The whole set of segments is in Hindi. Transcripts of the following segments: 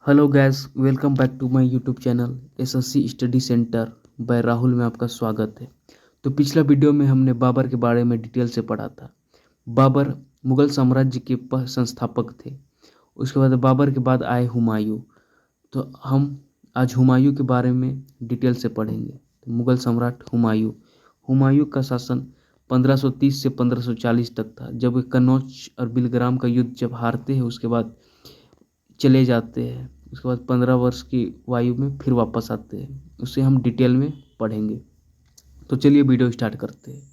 Hello guys, welcome back to my YouTube channel SSC study centre by Rahul में आपका स्वागत है। तो पिछला वीडियो में हमने बाबर के बारे में डिटेल से पढ़ा था। बाबर मुगल साम्राज्य के संस्थापक थे। उसके बाद बाबर के बाद आए हुमायूं। तो हम आज हुमायूं के बारे में डिटेल से पढ़ेंगे। तो मुगल सम्राट हुमायूं हुमायूं का शासन 1530 से 1540 तक था। जब वे कन्नौज और बिलग्राम का युद्ध जब हारते हैं उसके बाद चले जाते हैं। उसके बाद 15 वर्ष की वायु में फिर वापस आते हैं। उसे हम डिटेल में पढ़ेंगे। तो चलिए वीडियो स्टार्ट करते हैं।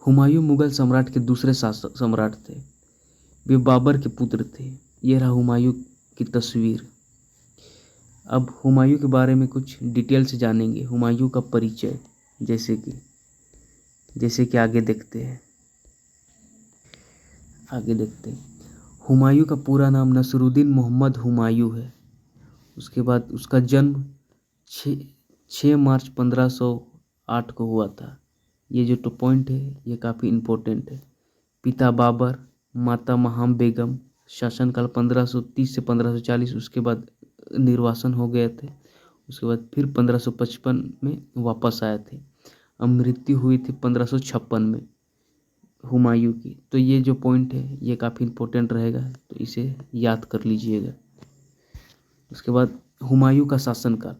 हुमायूं मुगल सम्राट के दूसरे सम्राट थे। वे बाबर के पुत्र थे। ये रहा हुमायूं की तस्वीर। अब हुमायूं के बारे में कुछ डिटेल से जानेंगे। हुमायूं का परिचय जैसे कि आगे देखते हैं। हुमायूं का पूरा नाम नसरुद्दीन मोहम्मद हुमायूं है। उसके बाद उसका जन्म 6 मार्च 1508 को हुआ था। ये जो तो पॉइंट है ये काफ़ी इम्पोर्टेंट है। पिता बाबर, माता महाम बेगम। शासनकाल 1530 से 1540। उसके बाद निर्वासन हो गए थे। उसके बाद फिर 1555 में वापस आए थे। अब मृत्यु हुई थी 1556 में हुमायूं की। तो ये जो पॉइंट है ये काफ़ी इम्पोर्टेंट रहेगा, तो इसे याद कर लीजिएगा। उसके बाद हुमायूं का शासनकाल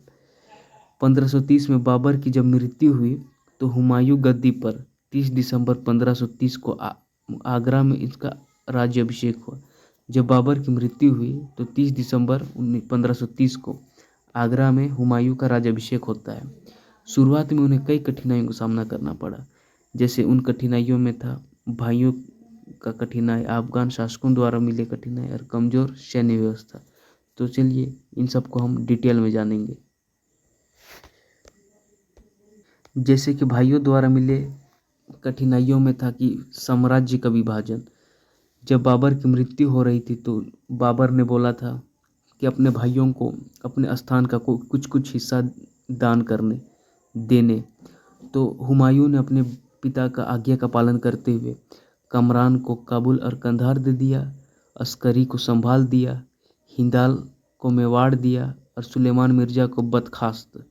1530 में बाबर की जब मृत्यु हुई तो हुमायूं गद्दी पर 30 दिसंबर 1530 को आगरा में इसका राज्याभिषेक हुआ। जब बाबर की मृत्यु हुई तो 30 दिसंबर 1530 को आगरा में हुमायूं का राज्याभिषेक होता है। शुरुआत में उन्हें कई कठिनाइयों का सामना करना पड़ा। जैसे उन कठिनाइयों में था भाइयों का कठिनाई, अफगान शासकों द्वारा मिले कठिनाई और कमज़ोर सैन्य व्यवस्था। तो चलिए इन सबको हम डिटेल में जानेंगे। जैसे कि भाइयों द्वारा मिले कठिनाइयों में था कि साम्राज्य का विभाजन। जब बाबर की मृत्यु हो रही थी तो बाबर ने बोला था कि अपने भाइयों को अपने स्थान का कुछ कुछ हिस्सा दान करने देने। तो हुमायूं ने अपने पिता का आज्ञा का पालन करते हुए कमरान को काबुल और कंधार दे दिया, अस्करी को संभाल दिया, हिंदाल को मेवाड़ दिया और सुलेमान मिर्जा को बदखास्त।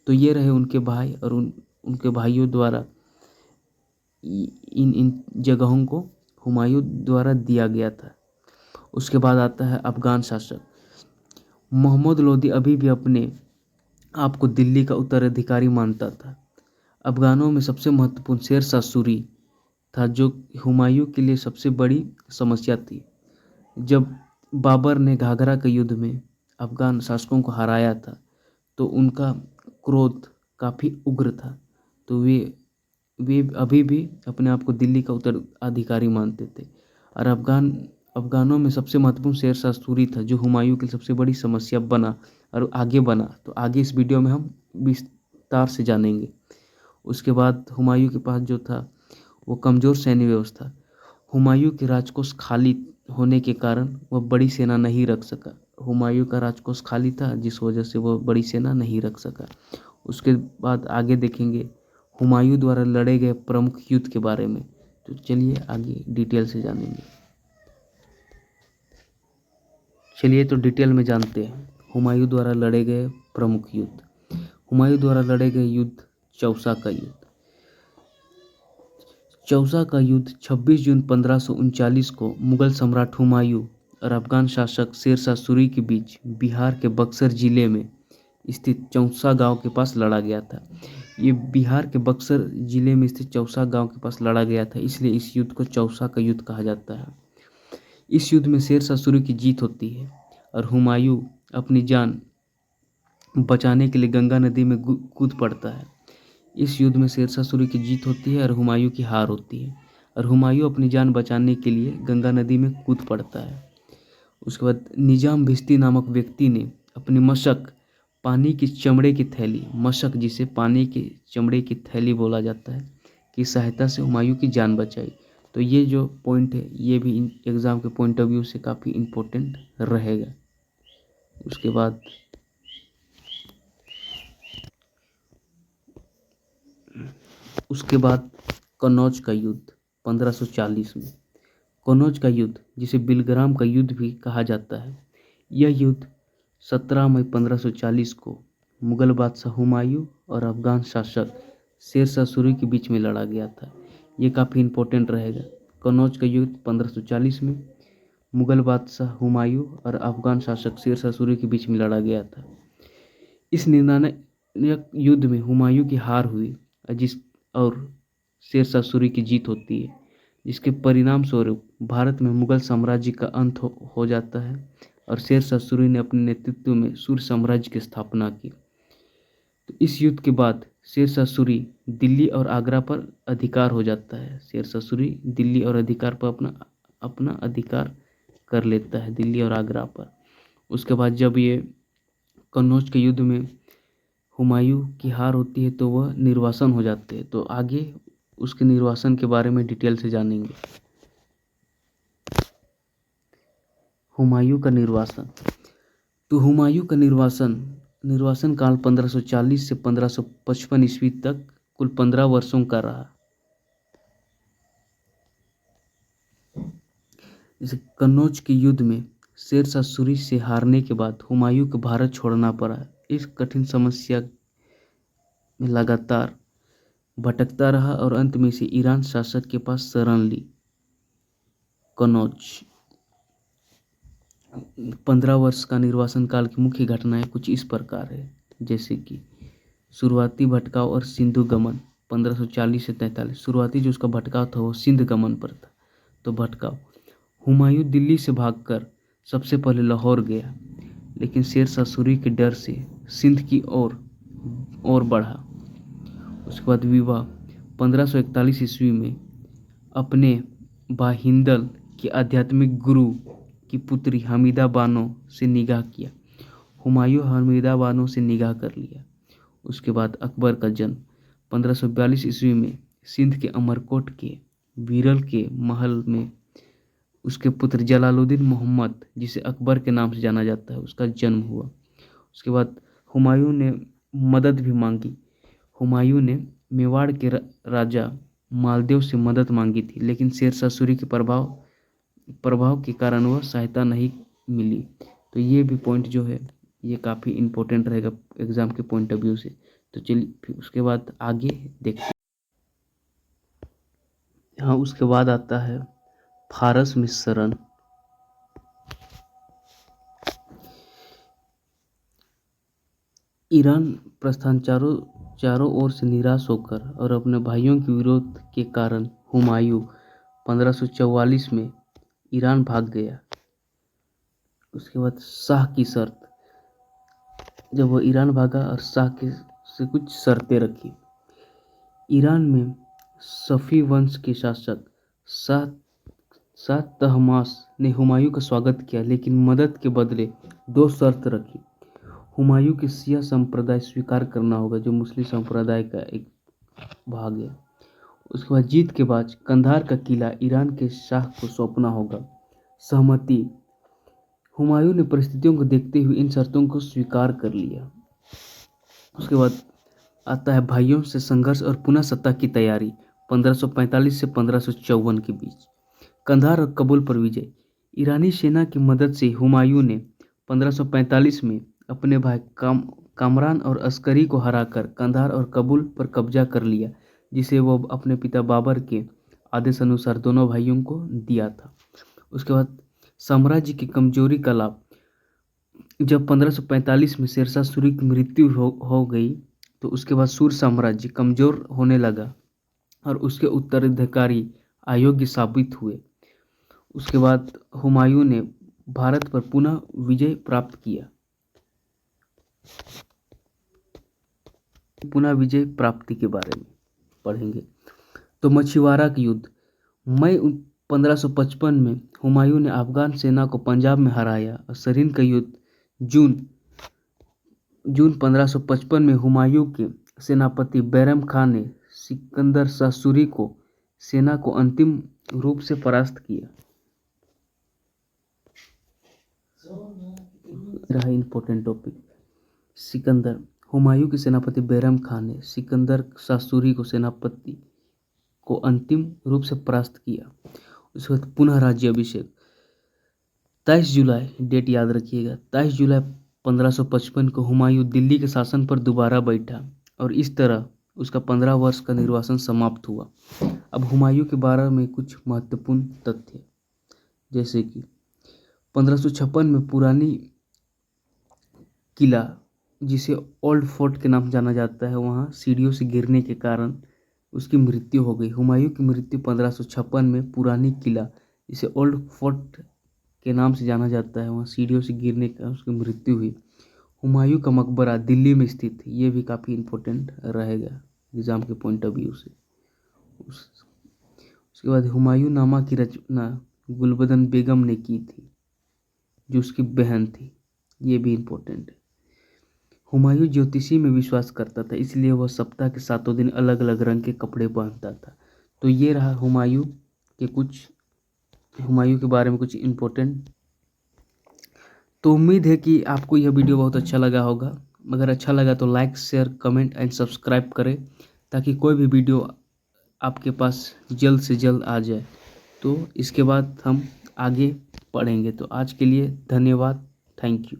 तो ये रहे उनके भाई और उनके भाइयों द्वारा इन इन जगहों को हुमायूं द्वारा दिया गया था। उसके बाद आता है अफगान शासक। मोहम्मद लोदी अभी भी अपने आप को दिल्ली का उत्तराधिकारी मानता था। अफगानों में सबसे महत्वपूर्ण शेर शाह सूरी था, जो हुमायूं के लिए सबसे बड़ी समस्या थी। जब बाबर ने घाघरा के युद्ध में अफगान शासकों को हराया था तो उनका क्रोध काफ़ी उग्र था। तो वे अभी भी अपने आप को दिल्ली का उत्तराधिकारी मानते थे। और अफगानों में सबसे महत्वपूर्ण शेर शाह सूरी था, जो हुमायूं की सबसे बड़ी समस्या बना और आगे बना। तो आगे इस वीडियो में हम विस्तार से जानेंगे। उसके बाद हुमायूं के पास जो था वो कमज़ोर सैन्य व्यवस्था। हुमायूं के राजकोष खाली होने के कारण वह बड़ी सेना नहीं रख सका। हुमायूं का राजकोष खाली था जिस वजह से वह बड़ी सेना नहीं रख सका। उसके बाद आगे देखेंगे हुमायूं द्वारा लड़े गए प्रमुख युद्ध के बारे में। तो चलिए आगे डिटेल से जानेंगे। चलिए तो डिटेल में जानते हैं हुमायूं द्वारा लड़े गए प्रमुख युद्ध। हुमायूं द्वारा लड़े गए युद्ध चौसा का युद्ध। चौसा का युद्ध 26 जून 1539 को मुगल सम्राट हुमायूं और अफगान शासक शेर शाह सूरी के बीच बिहार के बक्सर जिले में स्थित चौसा गांव के पास लड़ा गया था। ये बिहार के बक्सर जिले में स्थित चौसा गांव के पास लड़ा गया था, इसलिए इस युद्ध को चौसा का युद्ध कहा जाता है। इस युद्ध में शेर शाह सूरी की जीत होती है और हुमायूं अपनी जान बचाने के लिए गंगा नदी में कूद पड़ता है। इस युद्ध में शेर शाह सूरी की जीत होती है और हुमायूं की हार होती है और हुमायूं अपनी जान बचाने के लिए गंगा नदी में कूद पड़ता है। उसके बाद निजाम भिश्ती नामक व्यक्ति ने अपनी मशक पानी की चमड़े की थैली, मशक जिसे पानी की चमड़े की थैली बोला जाता है, की सहायता से हुमायूं की जान बचाई। तो ये जो पॉइंट है ये भी एग्ज़ाम के पॉइंट ऑफ व्यू से काफ़ी इम्पोर्टेंट रहेगा। उसके बाद कन्नौज का युद्ध 1540 में। कन्नौज का युद्ध, जिसे बिलग्राम का युद्ध भी कहा जाता है, यह युद्ध 17 मई 1540 को मुगल बादशाह हुमायूं और अफगान शासक शेर शाह सूरी के बीच में लड़ा गया था। ये काफ़ी इम्पोर्टेंट रहेगा। कन्नौज का युद्ध 1540 में मुगल बादशाह हुमायूं और अफगान शासक शेर शाह सूरी के बीच में लड़ा गया था। इस निर्णायक युद्ध में हुमायूं की हार हुई और शेर शाह सूरी की जीत होती है, जिसके परिणाम स्वरूप भारत में मुगल साम्राज्य का अंत हो जाता है और शेर शाह सूरी ने अपने नेतृत्व में सूर्य साम्राज्य की स्थापना की। तो इस युद्ध के बाद शेर शाह सूरी दिल्ली और आगरा पर अधिकार हो जाता है। शेर शाह सूरी दिल्ली और अधिकार पर अपना अधिकार कर लेता है, दिल्ली और आगरा पर। उसके बाद जब ये कन्नौज के युद्ध में हुमायूं की हार होती है तो वह निर्वासन हो जाते हैं। तो आगे उसके निर्वासन के बारे में डिटेल से जानेंगे। हुमायूं का निर्वासन। तो हुमायूं का निर्वासन काल 1540 से 1555 ईस्वी तक कुल 15 वर्षों का रहा। जैसे कन्नौज के युद्ध में शेर शाह सूरी से हारने के बाद हुमायूं को भारत छोड़ना पड़ा। इस कठिन समस्या में लगातार भटकता रहा और अंत में से ईरान शासक के पास शरण ली। कन्नौज 15 वर्ष का निर्वासन काल की मुख्य घटनाएं कुछ इस प्रकार है, जैसे कि शुरुआती भटकाव और सिंधु गमन 1540 से 43। शुरुआती जो उसका भटकाव था वो सिंध गमन पर था। तो भटकाव, हुमायूं दिल्ली से भागकर सबसे पहले लाहौर गया, लेकिन शेर शाह सूरी के डर से सिंध की ओर बढ़ा। उसके बाद विवाह 1541 ईस्वी में अपने भाई हिंदल के आध्यात्मिक गुरु की पुत्री हमीदा बानो से निकाह किया। हुमायूं हमीदा बानो से निकाह कर लिया। उसके बाद अकबर का जन्म 1542 ईस्वी में सिंध के अमरकोट के बीरल के महल में उसके पुत्र जलालुद्दीन मोहम्मद, जिसे अकबर के नाम से जाना जाता है, उसका जन्म हुआ। उसके बाद हुमायूं ने मदद भी मांगी। हुमायूं ने मेवाड़ के राजा मालदेव से मदद मांगी थी, लेकिन शेर शाह सूरी के प्रभाव के कारण वह सहायता नहीं मिली। तो ये भी पॉइंट जो है ये काफ़ी इम्पोर्टेंट रहेगा एग्जाम के पॉइंट ऑफ व्यू से। तो चलिए फिर उसके बाद आगे देखते हैं। हाँ, उसके बाद आता है फारस में शरण। ईरान प्रस्थान चारों ओर से निराश होकर और अपने भाइयों के विरोध के कारण हुमायूं 1544 में ईरान भाग गया। उसके बाद शाह की शर्त, जब वह ईरान भागा और शाह के से कुछ शर्तें रखी। ईरान में सफ़ी वंश के शासक शाह तहमास ने हुमायूं का स्वागत किया, लेकिन मदद के बदले 2 शर्त रखी। हुमायूं के शिया संप्रदाय स्वीकार करना होगा, जो मुस्लिम संप्रदाय का एक भाग है। उसके बाद जीत के बाद कंधार का किला ईरान के शाह को सौंपना होगा। सहमति, हुमायूं ने परिस्थितियों को देखते हुए इन शर्तों को स्वीकार कर लिया। उसके बाद आता है भाइयों से संघर्ष और पुनः सत्ता की तैयारी 1545 से 1554 के बीच। कंधार और कबूल पर विजय। ईरानी सेना की मदद से हुमायूं ने 1545 में अपने भाई कामरान और अस्करी को हराकर कंधार और कबूल पर कब्जा कर लिया, जिसे वो अपने पिता बाबर के आदेश अनुसार दोनों भाइयों को दिया था। उसके बाद साम्राज्य की कमजोरी का लाभ, जब 1545 में शेरशाह सूरी की मृत्यु हो गई तो उसके बाद सूर्य साम्राज्य कमजोर होने लगा और उसके उत्तराधिकारी अयोग्य साबित हुए। उसके बाद हुमायूं ने भारत पर पुनः विजय प्राप्त किया। पुनः विजय प्राप्ति के बारे में पढ़ेंगे। तो मछुआरा का युद्ध, मई 1555 में हुमायूं ने अफगान सेना को पंजाब में हराया और सरीन का युद्ध जून 1555 में हुमायूं के सेनापति बैरम खान ने सिकंदर शाह सूरी को सेना को अंतिम रूप से परास्त किया। रहा इम्पोर्टेंट टॉपिक। सिकंदर, हुमायूं के सेनापति बैरम खान ने सिकंदर शाह सूरी को सेनापति को अंतिम रूप से परास्त किया। उसके बाद पुनः राज्याभिषेक, 23 जुलाई डेट याद रखिएगा, 23 जुलाई 1555 को हुमायूं दिल्ली के शासन पर दोबारा बैठा और इस तरह उसका 15 वर्ष का निर्वासन समाप्त हुआ। अब हुमायूं के बारे में कुछ महत्वपूर्ण तथ्य, जैसे कि 1556 में पुरानी किला, जिसे ओल्ड फोर्ट के नाम से जाना जाता है, वहाँ सीढ़ियों से गिरने के कारण उसकी मृत्यु हो गई। हुमायूं की मृत्यु 1556 में पुरानी किला, जिसे ओल्ड फोर्ट के नाम से जाना जाता है, वहाँ सीढ़ियों से गिरने का उसकी मृत्यु हुई। हुमायूं का मकबरा दिल्ली में स्थित है, ये भी काफ़ी इम्पोर्टेंट रहेगा एग्जाम के पॉइंट ऑफ व्यू से। उसके बाद हुमायूं नामा की रचना गुलबदन बेगम ने की थी, जो उसकी बहन थी, ये भी इम्पोर्टेंट है। हुमायूं ज्योतिषी में विश्वास करता था, इसलिए वह सप्ताह के 7 दिन अलग अलग रंग के कपड़े पहनता था। तो ये रहा हुमायूं के बारे में कुछ इम्पोर्टेंट। तो उम्मीद है कि आपको यह वीडियो बहुत अच्छा लगा होगा। अगर अच्छा लगा तो like, share, comment and subscribe करें, ताकि कोई भी वीडियो आपके पास जल्द से जल्द आ जाए। तो इसके बाद हम आगे पढ़ेंगे। तो आज के लिए धन्यवाद, थैंक यू।